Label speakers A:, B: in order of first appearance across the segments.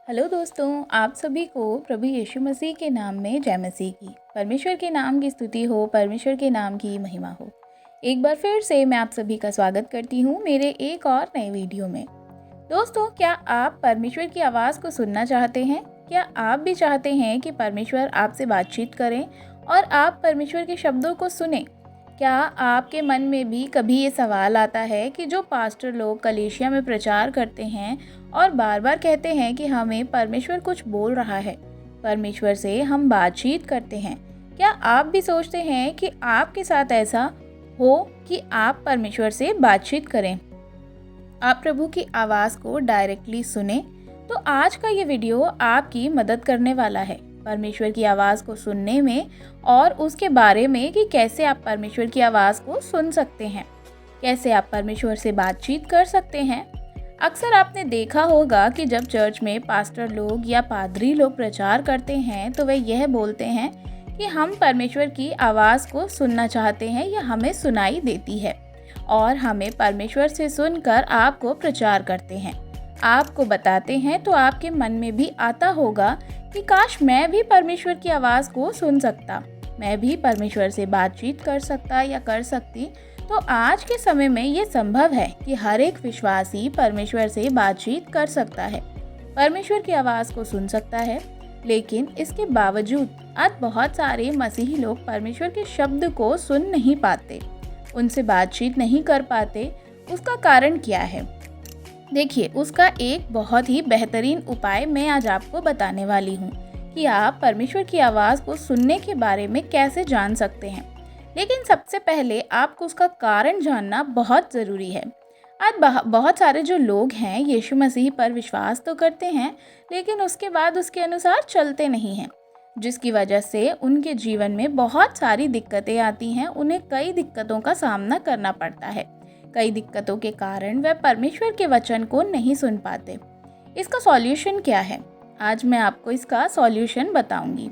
A: Hello दोस्तों, आप सभी को प्रभु यीशु मसीह के नाम में जय मसीह की। परमेश्वर के नाम की स्तुति हो, परमेश्वर के नाम की महिमा हो। एक बार फिर से मैं आप सभी का स्वागत करती हूँ मेरे एक और नए वीडियो में। दोस्तों, क्या आप परमेश्वर की आवाज़ को सुनना चाहते हैं? क्या आप भी चाहते हैं कि परमेश्वर आपसे बातचीत करें और आप परमेश्वर के शब्दों को सुने? क्या आपके मन में भी कभी ये सवाल आता है कि जो पास्टर लोग कलीसिया में प्रचार करते हैं और बार बार कहते हैं कि हमें परमेश्वर कुछ बोल रहा है, परमेश्वर से हम बातचीत करते हैं, क्या आप भी सोचते हैं कि आपके साथ ऐसा हो कि आप परमेश्वर से बातचीत करें, आप प्रभु की आवाज़ को डायरेक्टली सुने? तो आज का ये वीडियो आपकी मदद करने वाला है परमेश्वर की आवाज़ को सुनने में और उसके बारे में कि कैसे आप परमेश्वर की आवाज़ को सुन सकते हैं, कैसे आप परमेश्वर से बातचीत कर सकते हैं। अक्सर आपने देखा होगा कि जब चर्च में पास्टर लोग या पादरी लोग प्रचार करते हैं तो वे यह बोलते हैं कि हम परमेश्वर की आवाज़ को सुनना चाहते हैं या हमें सुनाई देती है, और हमें परमेश्वर से सुनकर आपको प्रचार करते हैं, आपको बताते हैं। तो आपके मन में भी आता होगा कि काश मैं भी परमेश्वर की आवाज़ को सुन सकता, मैं भी परमेश्वर से बातचीत कर सकता या कर सकती। तो आज के समय में ये संभव है कि हर एक विश्वासी परमेश्वर से बातचीत कर सकता है, परमेश्वर की आवाज़ को सुन सकता है। लेकिन इसके बावजूद आज बहुत सारे मसीही लोग परमेश्वर के शब्द को सुन नहीं पाते, उनसे बातचीत नहीं कर पाते। उसका कारण क्या है? देखिए, उसका एक बहुत ही बेहतरीन उपाय मैं आज आपको बताने वाली हूँ कि आप परमेश्वर की आवाज़ को सुनने के बारे में कैसे जान सकते हैं। लेकिन सबसे पहले आपको उसका कारण जानना बहुत ज़रूरी है। आज बहुत सारे जो लोग हैं यीशु मसीह पर विश्वास तो करते हैं, लेकिन उसके बाद उसके अनुसार चलते नहीं हैं, जिसकी वजह से उनके जीवन में बहुत सारी दिक्कतें आती हैं। उन्हें कई दिक्कतों का सामना करना पड़ता है। कई दिक्कतों के कारण वह परमेश्वर के वचन को नहीं सुन पाते। इसका सॉल्यूशन क्या है? आज मैं आपको इसका सॉल्यूशन बताऊंगी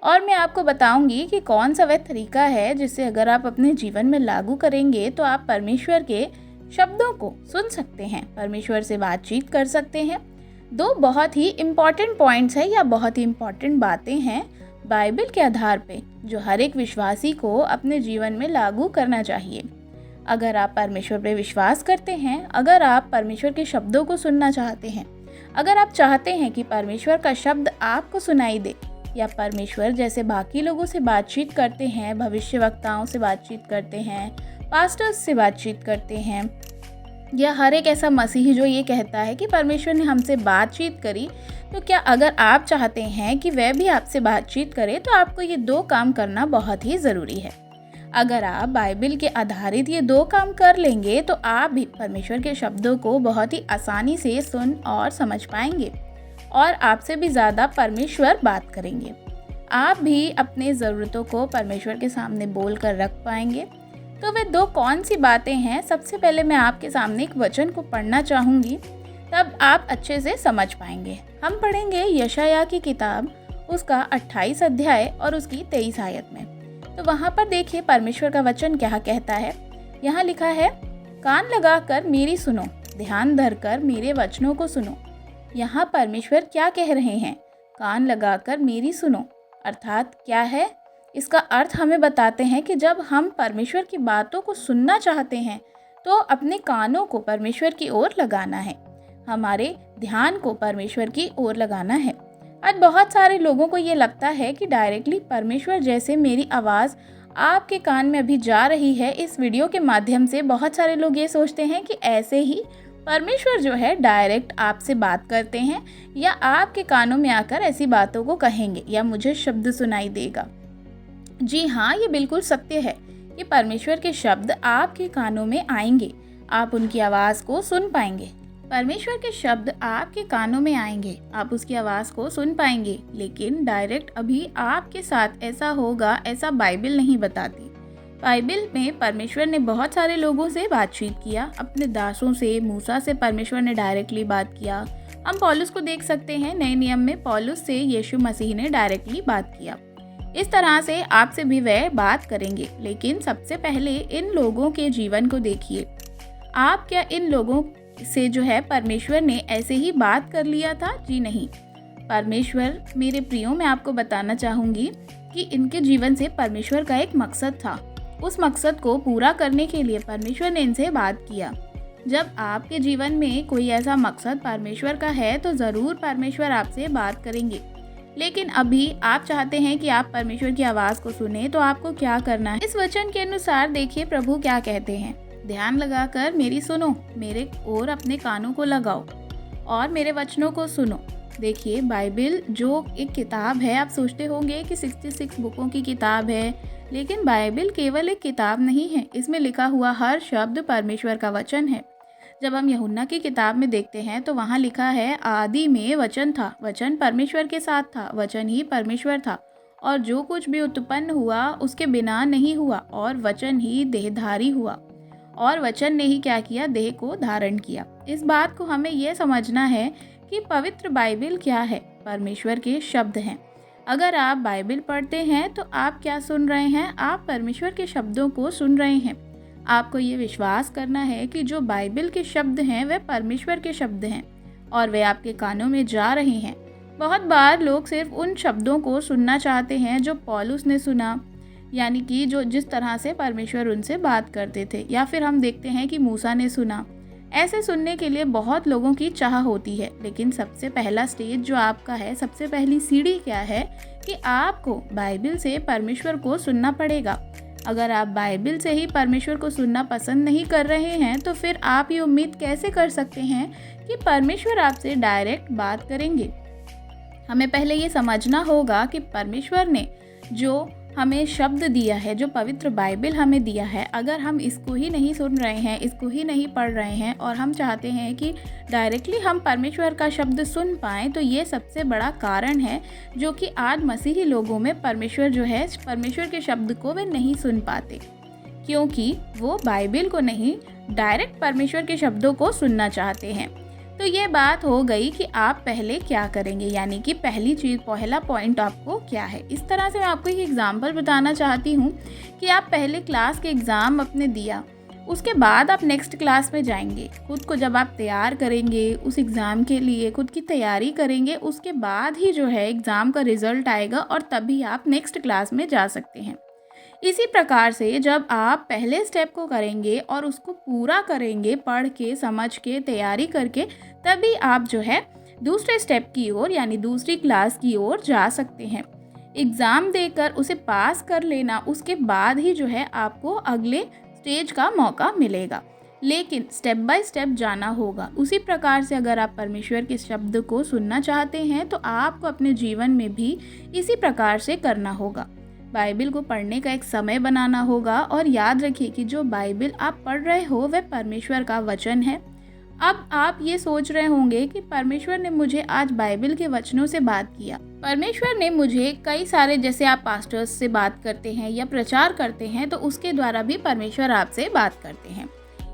A: और मैं आपको बताऊंगी कि कौन सा वह तरीका है जिससे अगर आप अपने जीवन में लागू करेंगे तो आप परमेश्वर के शब्दों को सुन सकते हैं, परमेश्वर से बातचीत कर सकते हैं। दो बहुत ही इम्पॉर्टेंट पॉइंट्स है या बहुत ही इम्पॉर्टेंट बातें हैं बाइबल के आधार पे जो हर एक विश्वासी को अपने जीवन में लागू करना चाहिए। अगर आप परमेश्वर पे विश्वास करते हैं, अगर आप परमेश्वर के शब्दों को सुनना चाहते हैं, अगर आप चाहते हैं कि परमेश्वर का शब्द आपको सुनाई दे, या परमेश्वर जैसे बाकी लोगों से बातचीत करते हैं, भविष्यवक्ताओं से बातचीत करते हैं, पास्टर्स से बातचीत करते हैं, या हर एक ऐसा मसीही जो ये कहता है कि परमेश्वर ने हमसे बातचीत करी, तो क्या अगर आप चाहते हैं कि वह भी आपसे बातचीत करे तो आपको ये दो काम करना बहुत ही ज़रूरी है। अगर आप बाइबल के आधारित ये दो काम कर लेंगे तो आप भी परमेश्वर के शब्दों को बहुत ही आसानी से सुन और समझ पाएंगे और आपसे भी ज़्यादा परमेश्वर बात करेंगे। आप भी अपने ज़रूरतों को परमेश्वर के सामने बोल कर रख पाएंगे। तो वे दो कौन सी बातें हैं? सबसे पहले मैं आपके सामने एक वचन को पढ़ना चाहूँगी, तब आप अच्छे से समझ पाएंगे। हम पढ़ेंगे यशायाह की किताब, उसका 28 अध्याय और उसकी 23 आयत में। तो वहाँ पर देखिए परमेश्वर का वचन क्या कहता है। यहाँ लिखा है, कान लगाकर मेरी सुनो, ध्यान धरकर मेरे वचनों को सुनो। यहाँ परमेश्वर क्या कह रहे हैं? कान लगाकर मेरी सुनो, अर्थात क्या है? इसका अर्थ हमें बताते हैं कि जब हम परमेश्वर की बातों को सुनना चाहते हैं तो अपने कानों को परमेश्वर की ओर लगाना है, हमारे ध्यान को परमेश्वर की ओर लगाना है। आज बहुत सारे लोगों को ये लगता है कि डायरेक्टली परमेश्वर जैसे मेरी आवाज़ आपके कान में अभी जा रही है इस वीडियो के माध्यम से, बहुत सारे लोग ये सोचते हैं कि ऐसे ही परमेश्वर जो है डायरेक्ट आपसे बात करते हैं या आपके कानों में आकर ऐसी बातों को कहेंगे या मुझे शब्द सुनाई देगा। जी हाँ, ये बिल्कुल सत्य है कि परमेश्वर के शब्द आपके कानों में आएंगे, आप उनकी आवाज़ को सुन पाएंगे। परमेश्वर के शब्द आपके कानों में आएंगे, आप उसकी आवाज़ को सुन पाएंगे, लेकिन डायरेक्ट अभी आपके साथ ऐसा होगा ऐसा बाइबल नहीं बताती। बाइबल में परमेश्वर ने बहुत सारे लोगों से बातचीत किया, अपने दासों से, मूसा से परमेश्वर ने डायरेक्टली बात किया। हम पौलुस को देख सकते हैं, नए नियम में पौलुस से यीशु मसीह ने डायरेक्टली बात किया। इस तरह से आपसे भी वह बात करेंगे। लेकिन सबसे पहले इन लोगों के जीवन को देखिए। आप क्या इन लोगों से जो है परमेश्वर ने ऐसे ही बात कर लिया था? जी नहीं। परमेश्वर मेरे प्रियो, मैं आपको बताना चाहूँगी कि इनके जीवन से परमेश्वर का एक मकसद था। उस मकसद को पूरा करने के लिए परमेश्वर ने इनसे बात किया। जब आपके जीवन में कोई ऐसा मकसद परमेश्वर का है तो ज़रूर परमेश्वर आपसे बात करेंगे। लेकिन अभी आप चाहते हैं कि आप परमेश्वर की आवाज़ को सुने, तो आपको क्या करना है? इस वचन के अनुसार देखिए प्रभु क्या कहते हैं। ध्यान लगाकर मेरी सुनो, मेरे ओर अपने कानों को लगाओ और मेरे वचनों को सुनो। देखिए बाइबल जो एक किताब है, आप सोचते होंगे कि 66 बुकों की किताब है, लेकिन बाइबल केवल एक किताब नहीं है। इसमें लिखा हुआ हर शब्द परमेश्वर का वचन है। जब हम यूहन्ना की किताब में देखते हैं तो वहाँ लिखा है, आदि में वचन था, वचन परमेश्वर के साथ था, वचन ही परमेश्वर था, और जो कुछ भी उत्पन्न हुआ उसके बिना नहीं हुआ, और वचन ही देहधारी हुआ, और वचन ने ही क्या किया? देह को धारण किया। इस बात को हमें यह समझना है कि पवित्र बाइबल क्या है? परमेश्वर के शब्द हैं। अगर आप बाइबल पढ़ते हैं तो आप क्या सुन रहे हैं? आप परमेश्वर के शब्दों को सुन रहे हैं। आपको ये विश्वास करना है कि जो बाइबल के शब्द हैं वह परमेश्वर के शब्द हैं और वे आपके कानों में जा रहे हैं। बहुत बार लोग सिर्फ उन शब्दों को सुनना चाहते हैं जो पौलुस ने सुना, यानी कि जो जिस तरह से परमेश्वर उनसे बात करते थे, या फिर हम देखते हैं कि मूसा ने सुना। ऐसे सुनने के लिए बहुत लोगों की चाह होती है, लेकिन सबसे पहला स्टेज जो आपका है, सबसे पहली सीढ़ी क्या है कि आपको बाइबल से परमेश्वर को सुनना पड़ेगा। अगर आप बाइबल से ही परमेश्वर को सुनना पसंद नहीं कर रहे हैं तो फिर आप ये उम्मीद कैसे कर सकते हैं कि परमेश्वर आपसे डायरेक्ट बात करेंगे? हमें पहले ये समझना होगा कि परमेश्वर ने जो हमें शब्द दिया है, जो पवित्र बाइबल हमें दिया है, अगर हम इसको ही नहीं सुन रहे हैं, इसको ही नहीं पढ़ रहे हैं और हम चाहते हैं कि डायरेक्टली हम परमेश्वर का शब्द सुन पाएँ, तो ये सबसे बड़ा कारण है जो कि आज मसीही लोगों में परमेश्वर जो है, परमेश्वर के शब्द को वे नहीं सुन पाते, क्योंकि वो बाइबल को नहीं, डायरेक्ट परमेश्वर के शब्दों को सुनना चाहते हैं। तो ये बात हो गई कि आप पहले क्या करेंगे, यानी कि पहली चीज़, पहला पॉइंट आपको क्या है। इस तरह से मैं आपको एक एग्जांपल बताना चाहती हूँ कि आप पहले क्लास के एग्ज़ाम अपने दिया, उसके बाद आप नेक्स्ट क्लास में जाएंगे। खुद को जब आप तैयार करेंगे उस एग्ज़ाम के लिए, खुद की तैयारी करेंगे, उसके बाद ही जो है एग्ज़ाम का रिज़ल्ट आएगा और तभी आप नेक्स्ट क्लास में जा सकते हैं। इसी प्रकार से जब आप पहले स्टेप को करेंगे और उसको पूरा करेंगे, पढ़ के, समझ के, तैयारी करके, तभी आप जो है दूसरे स्टेप की ओर, यानी दूसरी क्लास की ओर जा सकते हैं। एग्ज़ाम देकर उसे पास कर लेना, उसके बाद ही जो है आपको अगले स्टेज का मौका मिलेगा, लेकिन स्टेप बाय स्टेप जाना होगा। उसी प्रकार से अगर आप परमेश्वर के शब्द को सुनना चाहते हैं तो आपको अपने जीवन में भी इसी प्रकार से करना होगा। बाइबल को पढ़ने का एक समय बनाना होगा और याद रखिए कि जो बाइबल आप पढ़ रहे हो वह परमेश्वर का वचन है। अब आप ये सोच रहे होंगे कि परमेश्वर ने मुझे आज बाइबल के वचनों से बात किया। परमेश्वर ने मुझे कई सारे, जैसे आप पास्टर्स से बात करते हैं या प्रचार करते हैं, तो उसके द्वारा भी परमेश्वर आपसे बात करते हैं।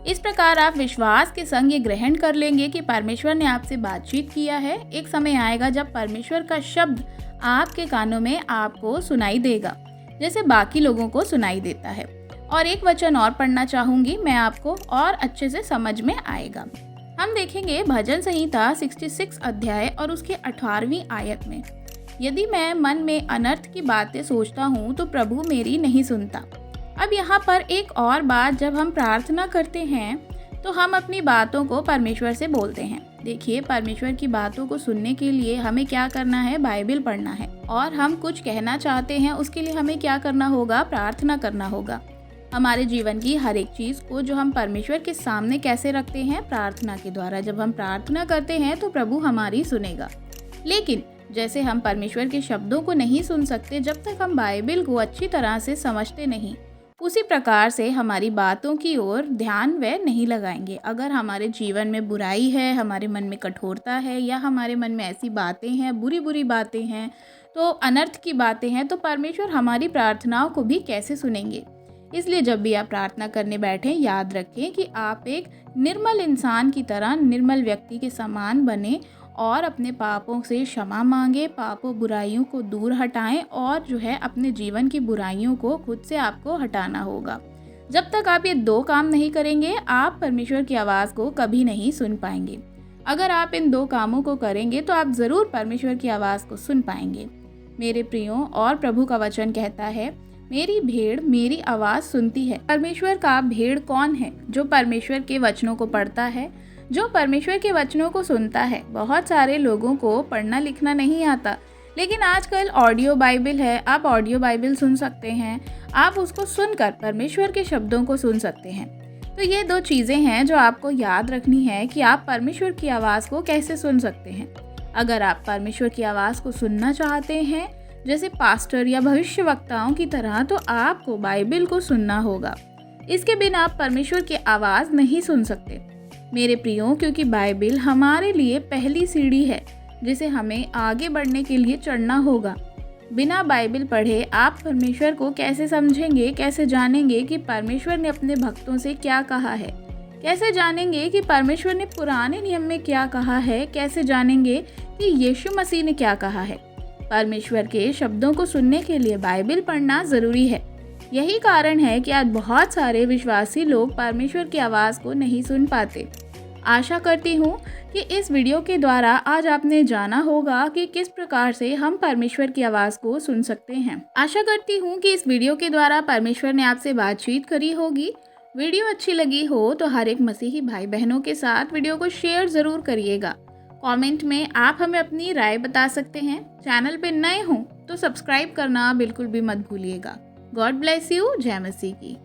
A: इस प्रकार आप विश्वास के संग ये ग्रहण कर लेंगे कि परमेश्वर ने आपसे बातचीत किया है। एक समय आएगा जब परमेश्वर का शब्द आपके कानों में आपको सुनाई देगा, जैसे बाकी लोगों को सुनाई देता है। और एक वचन और पढ़ना चाहूँगी मैं, आपको और अच्छे से समझ में आएगा। हम देखेंगे भजन संहिता 66 अध्याय और उसके 18वीं आयत में, यदि मैं मन में अनर्थ की बातें सोचता हूँ तो प्रभु मेरी नहीं सुनता। अब यहाँ पर एक और बात, जब हम प्रार्थना करते हैं तो हम अपनी बातों को परमेश्वर से बोलते हैं। देखिए, परमेश्वर की बातों को सुनने के लिए हमें क्या करना है? बाइबल पढ़ना है। और हम कुछ कहना चाहते हैं, उसके लिए हमें क्या करना होगा? प्रार्थना करना होगा। हमारे जीवन की हर एक चीज़ को जो हम परमेश्वर के सामने कैसे रखते हैं? प्रार्थना के द्वारा। जब हम प्रार्थना करते हैं तो प्रभु हमारी सुनेगा। लेकिन जैसे हम परमेश्वर के शब्दों को नहीं सुन सकते जब तक हम बाइबल को अच्छी तरह से समझते नहीं, उसी प्रकार से हमारी बातों की ओर ध्यान वे नहीं लगाएंगे। अगर हमारे जीवन में बुराई है, हमारे मन में कठोरता है, या हमारे मन में ऐसी बातें हैं, बुरी बुरी बातें हैं, तो अनर्थ की बातें हैं, तो परमेश्वर हमारी प्रार्थनाओं को भी कैसे सुनेंगे? इसलिए जब भी आप प्रार्थना करने बैठें, याद रखें कि आप एक निर्मल इंसान की तरह, निर्मल व्यक्ति के समान बने और अपने पापों से क्षमा मांगे, पापों बुराइयों को दूर हटाएं, और जो है अपने जीवन की बुराइयों को खुद से आपको हटाना होगा। जब तक आप ये दो काम नहीं करेंगे, आप परमेश्वर की आवाज़ को कभी नहीं सुन पाएंगे। अगर आप इन 2 कामों को करेंगे तो आप ज़रूर परमेश्वर की आवाज़ को सुन पाएंगे। मेरे प्रियो, और प्रभु का वचन कहता है, मेरी भेड़ मेरी आवाज़ सुनती है। परमेश्वर का भेड़ कौन है? जो परमेश्वर के वचनों को पढ़ता है, जो परमेश्वर के वचनों को सुनता है। बहुत सारे लोगों को पढ़ना लिखना नहीं आता, लेकिन आजकल ऑडियो बाइबल है, आप ऑडियो बाइबल सुन सकते हैं। आप उसको सुनकर परमेश्वर के शब्दों को सुन सकते हैं। तो ये 2 चीज़ें हैं जो आपको याद रखनी है कि आप परमेश्वर की आवाज़ को कैसे सुन सकते हैं। अगर आप परमेश्वर की आवाज़ को सुनना चाहते हैं, जैसे पास्टर या भविष्यवक्ताओं की तरह, तो आपको बाइबल को सुनना होगा। इसके बिना आप परमेश्वर की आवाज़ नहीं सुन सकते मेरे प्रियो, क्योंकि बाइबल हमारे लिए पहली सीढ़ी है जिसे हमें आगे बढ़ने के लिए चढ़ना होगा। बिना बाइबल पढ़े आप परमेश्वर को कैसे समझेंगे, कैसे जानेंगे कि परमेश्वर ने अपने भक्तों से क्या कहा है? कैसे जानेंगे कि परमेश्वर ने पुराने नियम में क्या कहा है? कैसे जानेंगे कि यीशु मसीह ने क्या कहा है? परमेश्वर के शब्दों को सुनने के लिए बाइबल पढ़ना ज़रूरी है। यही कारण है कि आज बहुत सारे विश्वासी लोग परमेश्वर की आवाज़ को नहीं सुन पाते। आशा करती हूँ कि इस वीडियो के द्वारा आज आपने जाना होगा कि किस प्रकार से हम परमेश्वर की आवाज़ को सुन सकते हैं। आशा करती हूँ कि इस वीडियो के द्वारा परमेश्वर ने आपसे बातचीत करी होगी। वीडियो अच्छी लगी हो तो हर एक मसीही भाई बहनों के साथ वीडियो को शेयर ज़रूर करिएगा। कमेंट में आप हमें अपनी राय बता सकते हैं। चैनल पे नए हों तो सब्सक्राइब करना बिल्कुल भी मत भूलिएगा। God bless you. जय मसीह की।